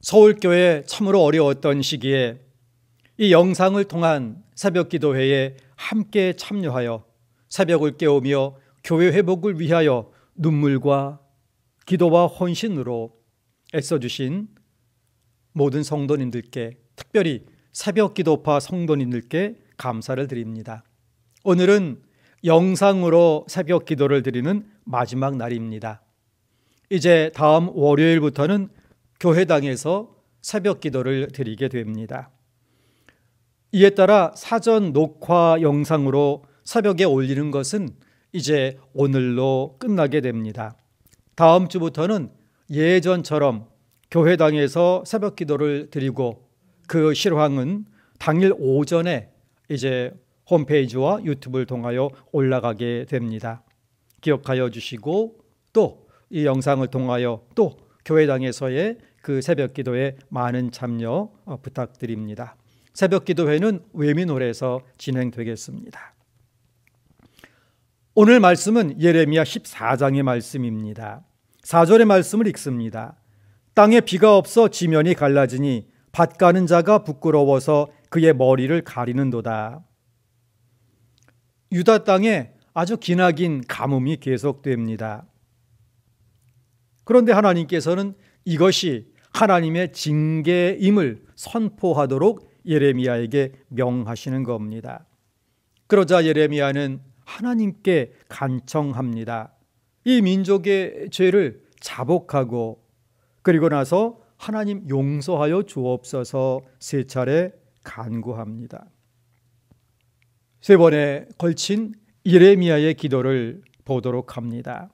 서울교회 참으로 어려웠던 시기에 이 영상을 통한 새벽기도회에 함께 참여하여 새벽을 깨우며 교회 회복을 위하여 눈물과 기도와 헌신으로 애써주신 모든 성도님들께, 특별히 새벽기도파 성도님들께 감사를 드립니다. 오늘은 영상으로 새벽기도를 드리는 마지막 날입니다. 이제 다음 월요일부터는 교회당에서 새벽기도를 드리게 됩니다. 이에 따라 사전 녹화 영상으로 새벽에 올리는 것은 이제 오늘로 끝나게 됩니다. 다음 주부터는 예전처럼 교회당에서 새벽기도를 드리고 그 실황은 당일 오전에 이제 홈페이지와 유튜브를 통하여 올라가게 됩니다. 기억하여 주시고 또 이 영상을 통하여 또 교회당에서의 그 새벽기도에 많은 참여 부탁드립니다. 새벽기도회는 외민홀에서 진행되겠습니다. 오늘 말씀은 예레미야 14장의 말씀입니다. 4절의 말씀을 읽습니다. 땅에 비가 없어 지면이 갈라지니 밭 가는 자가 부끄러워서 그의 머리를 가리는도다. 유다 땅에 아주 기나긴 가뭄이 계속됩니다. 그런데 하나님께서는 이것이 하나님의 징계임을 선포하도록 예레미야에게 명하시는 겁니다. 그러자 예레미야는 하나님께 간청합니다. 이 민족의 죄를 자복하고 그리고 나서 하나님 용서하여 주옵소서 세 차례 간구합니다. 세 번에 걸친 예레미야의 기도를 보도록 합니다.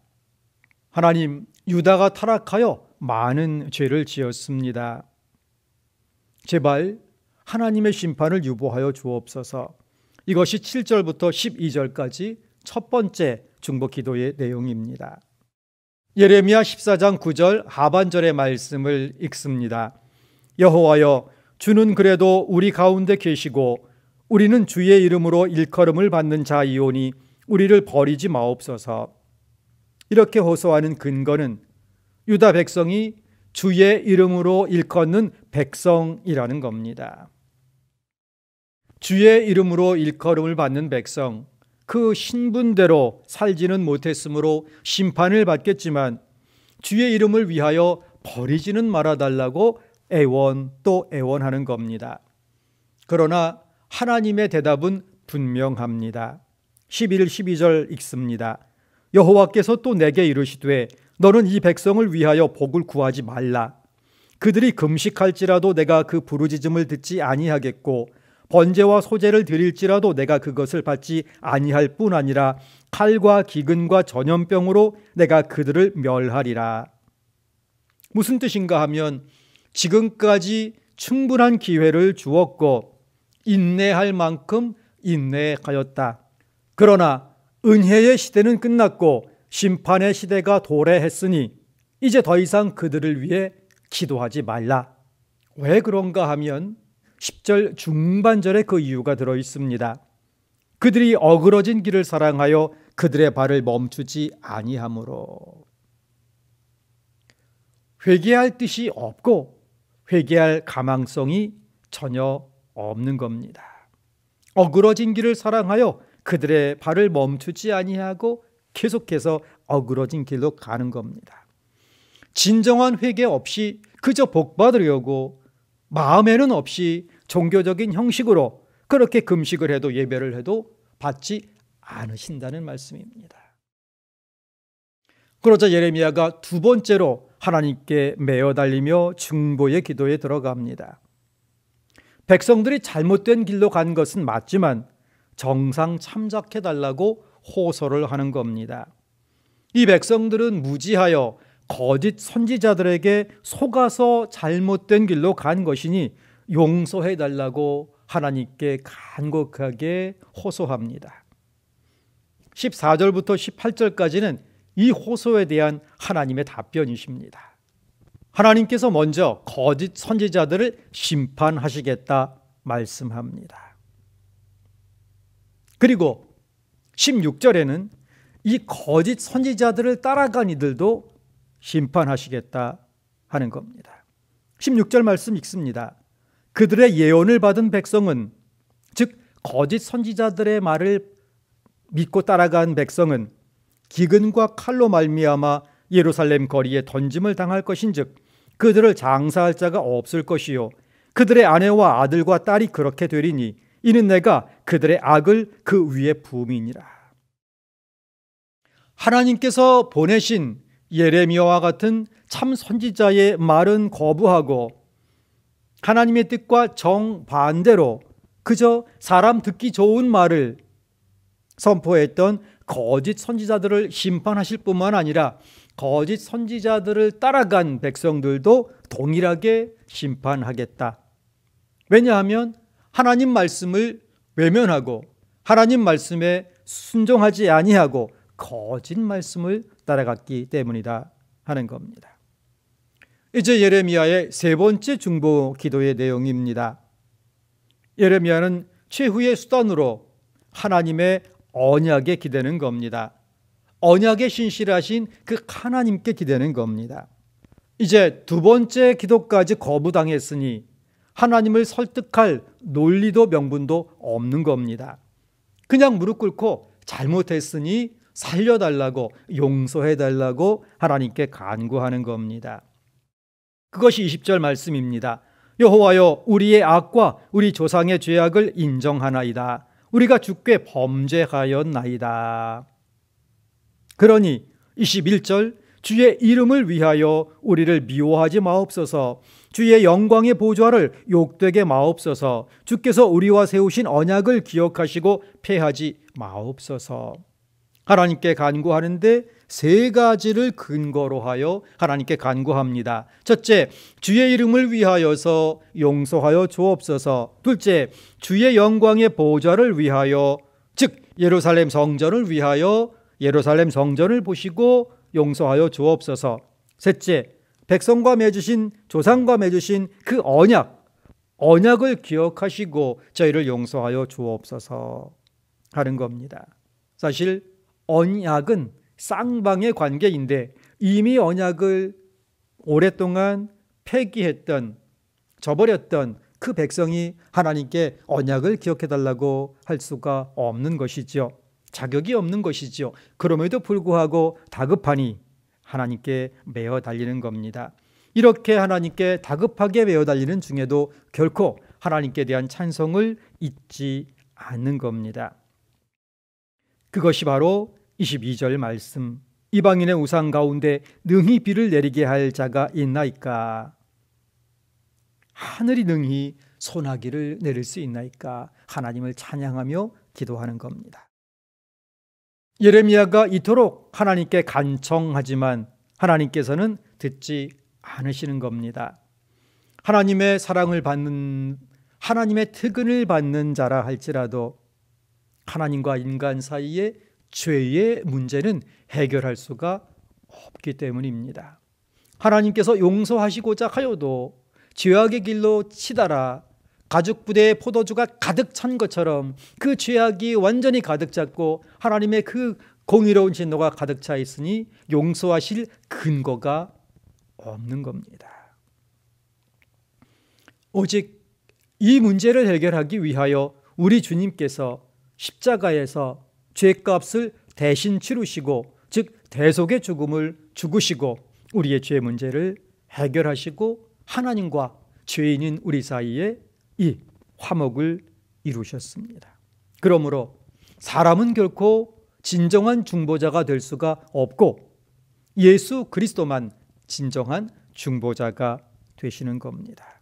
하나님, 유다가 타락하여 많은 죄를 지었습니다. 제발 하나님의 심판을 유보하여 주옵소서. 이것이 7절부터 12절까지 첫 번째 중보 기도의 내용입니다. 예레미야 14장 9절 하반절의 말씀을 읽습니다. 여호와여, 주는 그래도 우리 가운데 계시고 우리는 주의 이름으로 일컬음을 받는 자이오니 우리를 버리지 마옵소서. 이렇게 호소하는 근거는 유다 백성이 주의 이름으로 일컫는 백성이라는 겁니다. 주의 이름으로 일컬음을 받는 백성, 그 신분대로 살지는 못했으므로 심판을 받겠지만 주의 이름을 위하여 버리지는 말아달라고 애원 또 애원하는 겁니다. 그러나 하나님의 대답은 분명합니다. 11, 12절 읽습니다. 여호와께서 또 내게 이르시되 너는 이 백성을 위하여 복을 구하지 말라. 그들이 금식할지라도 내가 그 부르짖음을 듣지 아니하겠고 번제와 소제를 드릴지라도 내가 그것을 받지 아니할 뿐 아니라 칼과 기근과 전염병으로 내가 그들을 멸하리라. 무슨 뜻인가 하면 지금까지 충분한 기회를 주었고 인내할 만큼 인내하였다. 그러나 은혜의 시대는 끝났고 심판의 시대가 도래했으니 이제 더 이상 그들을 위해 기도하지 말라. 왜 그런가 하면 10절 중반절에 그 이유가 들어 있습니다. 그들이 어그러진 길을 사랑하여 그들의 발을 멈추지 아니하므로. 회개할 뜻이 없고 회개할 가망성이 전혀 없는 겁니다. 어그러진 길을 사랑하여 그들의 발을 멈추지 아니하고 계속해서 어그러진 길로 가는 겁니다. 진정한 회개 없이 그저 복 받으려고 마음에는 없이 종교적인 형식으로 그렇게 금식을 해도 예배를 해도 받지 않으신다는 말씀입니다. 그러자 예레미야가 두 번째로 하나님께 매어 달리며 중보의 기도에 들어갑니다. 백성들이 잘못된 길로 간 것은 맞지만 정상 참작해달라고 호소를 하는 겁니다. 이 백성들은 무지하여 거짓 선지자들에게 속아서 잘못된 길로 간 것이니 용서해달라고 하나님께 간곡하게 호소합니다. 14절부터 18절까지는 이 호소에 대한 하나님의 답변이십니다. 하나님께서 먼저 거짓 선지자들을 심판하시겠다 말씀합니다. 그리고 16절에는 이 거짓 선지자들을 따라간 이들도 심판하시겠다 하는 겁니다. 16절 말씀 읽습니다. 그들의 예언을 받은 백성은, 즉 거짓 선지자들의 말을 믿고 따라간 백성은 기근과 칼로 말미암아 예루살렘 거리에 던짐을 당할 것인즉 그들을 장사할 자가 없을 것이요 그들의 아내와 아들과 딸이 그렇게 되리니 이는 내가 그들의 악을 그 위에 부음이니라. 하나님께서 보내신 예레미야와 같은 참 선지자의 말은 거부하고 하나님의 뜻과 정반대로 그저 사람 듣기 좋은 말을 선포했던 거짓 선지자들을 심판하실 뿐만 아니라 거짓 선지자들을 따라간 백성들도 동일하게 심판하겠다. 왜냐하면 하나님 말씀을 외면하고 하나님 말씀에 순종하지 아니하고 거짓 말씀을 따라갔기 때문이다 하는 겁니다. 이제 예레미야의 세 번째 중보 기도의 내용입니다. 예레미야는 최후의 수단으로 하나님의 언약에 기대는 겁니다. 언약에 신실하신 그 하나님께 기대는 겁니다. 이제 두 번째 기도까지 거부당했으니 하나님을 설득할 논리도 명분도 없는 겁니다. 그냥 무릎 꿇고 잘못했으니 살려달라고, 용서해달라고 하나님께 간구하는 겁니다. 그것이 20절 말씀입니다. 여호와여, 우리의 악과 우리 조상의 죄악을 인정하나이다. 우리가 주께 범죄하였나이다. 그러니 21절, 주의 이름을 위하여 우리를 미워하지 마옵소서. 주의 영광의 보좌를 욕되게 마옵소서. 주께서 우리와 세우신 언약을 기억하시고 패하지 마옵소서. 하나님께 간구하는데 세 가지를 근거로 하여 하나님께 간구합니다. 첫째, 주의 이름을 위하여서 용서하여 주옵소서. 둘째, 주의 영광의 보좌를 위하여, 즉 예루살렘 성전을 위하여 예루살렘 성전을 보시고 용서하여 주옵소서. 셋째, 백성과 맺으신, 조상과 맺으신 그 언약을 기억하시고 저희를 용서하여 주옵소서 하는 겁니다. 사실 언약은 쌍방의 관계인데 이미 언약을 오랫동안 폐기했던, 저버렸던 그 백성이 하나님께 언약을 기억해달라고 할 수가 없는 것이죠. 자격이 없는 것이죠. 그럼에도 불구하고 다급하니 하나님께 매어 달리는 겁니다. 이렇게 하나님께 다급하게 매어 달리는 중에도 결코 하나님께 대한 찬송을 잊지 않는 겁니다. 그것이 바로 22절 말씀. 이방인의 우상 가운데 능히 비를 내리게 할 자가 있나이까? 하늘이 능히 소나기를 내릴 수 있나이까? 하나님을 찬양하며 기도하는 겁니다. 예레미야가 이토록 하나님께 간청하지만 하나님께서는 듣지 않으시는 겁니다. 하나님의 사랑을 받는, 하나님의 특은을 받는 자라 할지라도 하나님과 인간 사이에 죄의 문제는 해결할 수가 없기 때문입니다. 하나님께서 용서하시고자 하여도 죄악의 길로 치달아 가죽 부대에 포도주가 가득 찬 것처럼 그 죄악이 완전히 가득 찼고 하나님의 그 공의로운 진노가 가득 차 있으니 용서하실 근거가 없는 겁니다. 오직 이 문제를 해결하기 위하여 우리 주님께서 십자가에서 죄값을 대신 치르시고, 즉 대속의 죽음을 죽으시고 우리의 죄 문제를 해결하시고 하나님과 죄인인 우리 사이에 이 화목을 이루셨습니다. 그러므로 사람은 결코 진정한 중보자가 될 수가 없고 예수 그리스도만 진정한 중보자가 되시는 겁니다.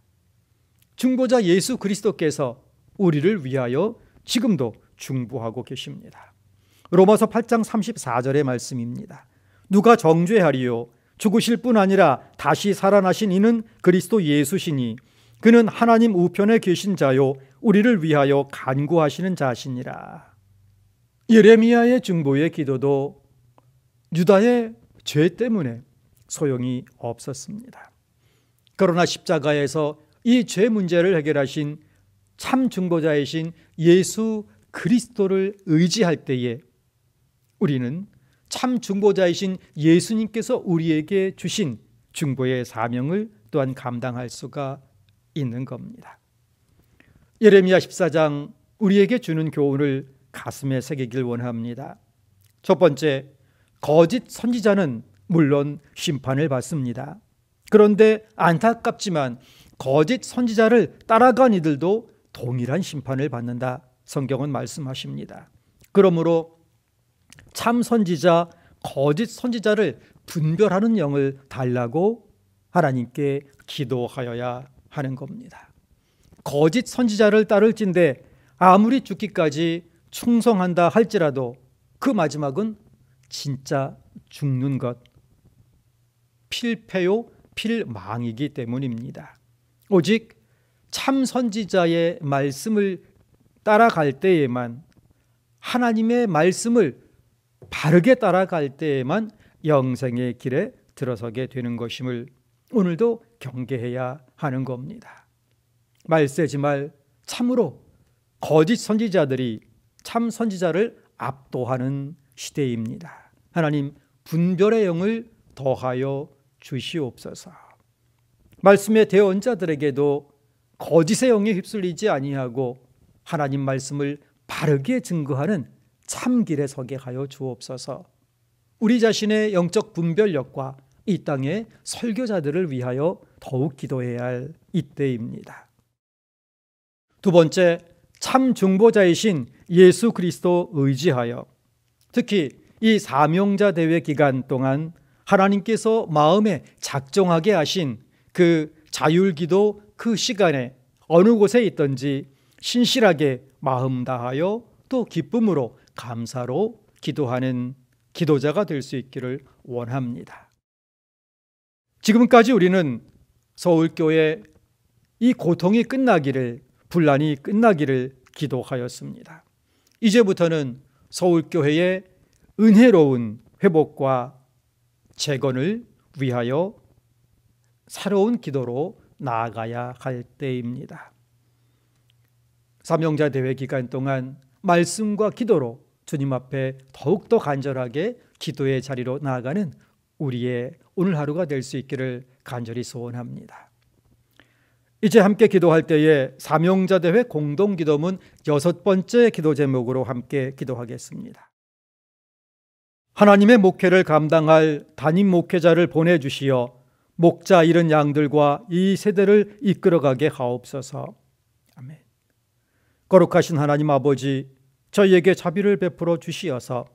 중보자 예수 그리스도께서 우리를 위하여 지금도 중보하고 계십니다. 로마서 8장 34절의 말씀입니다. 누가 정죄하리요? 죽으실 뿐 아니라 다시 살아나신 이는 그리스도 예수시니 그는 하나님 우편에 계신 자요 우리를 위하여 간구하시는 자시니라. 예레미야의 중보의 기도도 유다의 죄 때문에 소용이 없었습니다. 그러나 십자가에서 이 죄 문제를 해결하신 참 중보자이신 예수 그리스도를 의지할 때에 우리는 참 중보자이신 예수님께서 우리에게 주신 중보의 사명을 또한 감당할 수가 있는 겁니다. 예레미야 14장 우리에게 주는 교훈을 가슴에 새기길 원합니다. 첫 번째, 거짓 선지자는 물론 심판을 받습니다. 그런데 안타깝지만 거짓 선지자를 따라간 이들도 동일한 심판을 받는다. 성경은 말씀하십니다. 그러므로 참 선지자, 거짓 선지자를 분별하는 영을 달라고 하나님께 기도하여야 하는 겁니다. 거짓 선지자를 따를진대 아무리 죽기까지 충성한다 할지라도 그 마지막은 진짜 죽는 것, 필패요 필망이기 때문입니다. 오직 참 선지자의 말씀을 따라갈 때에만, 하나님의 말씀을 바르게 따라갈 때에만 영생의 길에 들어서게 되는 것임을 오늘도 경계해야 하는 겁니다. 말세지말 참으로 거짓 선지자들이 참 선지자를 압도하는 시대입니다. 하나님 분별의 영을 더하여 주시옵소서. 말씀의 대언자들에게도 거짓의 영에 휩쓸리지 아니하고 하나님 말씀을 바르게 증거하는 참길에 서게 하여 주옵소서. 우리 자신의 영적 분별력과 이 땅의 설교자들을 위하여 더욱 기도해야 할 이때입니다. 두 번째, 참 중보자이신 예수 그리스도 의지하여 특히 이 사명자 대회 기간 동안 하나님께서 마음에 작정하게 하신 그 자율기도 그 시간에 어느 곳에 있든지 신실하게 마음 다하여 또 기쁨으로 감사로 기도하는 기도자가 될 수 있기를 원합니다. 지금까지 우리는 서울교회 이 고통이 끝나기를, 분란이 끝나기를 기도하였습니다. 이제부터는 서울교회의 은혜로운 회복과 재건을 위하여 새로운 기도로 나아가야 할 때입니다. 사명자 대회 기간 동안 말씀과 기도로 주님 앞에 더욱더 간절하게 기도의 자리로 나아가는 우리의 오늘 하루가 될 수 있기를 간절히 소원합니다. 이제 함께 기도할 때에 사명자 대회 공동기도문 6번째 기도 제목으로 함께 기도하겠습니다. 하나님의 목회를 감당할 담임 목회자를 보내주시어 목자 잃은 양들과 이 세대를 이끌어가게 하옵소서. 아멘. 거룩하신 하나님 아버지, 저희에게 자비를 베풀어 주시어서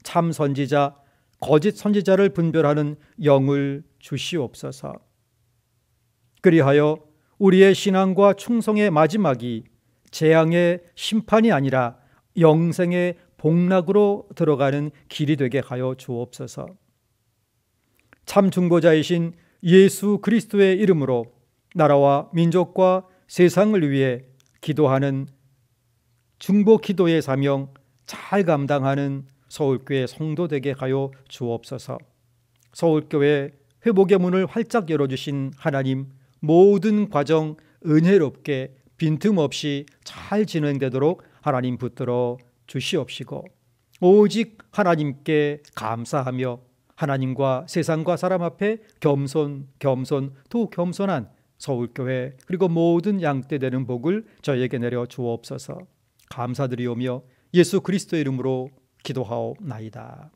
참 선지자, 거짓 선지자를 분별하는 영을 주시옵소서. 그리하여 우리의 신앙과 충성의 마지막이 재앙의 심판이 아니라 영생의 복락으로 들어가는 길이 되게 하여 주옵소서. 참 중보자이신 예수 그리스도의 이름으로 나라와 민족과 세상을 위해 기도하는 중보 기도의 사명 잘 감당하는 서울교회 성도 되게 하여 주옵소서. 서울교회 회복의 문을 활짝 열어주신 하나님, 모든 과정 은혜롭게 빈틈없이 잘 진행되도록 하나님 붙들어 주시옵시고 오직 하나님께 감사하며 하나님과 세상과 사람 앞에 겸손 또 겸손한 서울교회 그리고 모든 양떼되는 복을 저희에게 내려 주옵소서. 감사드리오며 예수 그리스도의 이름으로 기도하옵나이다.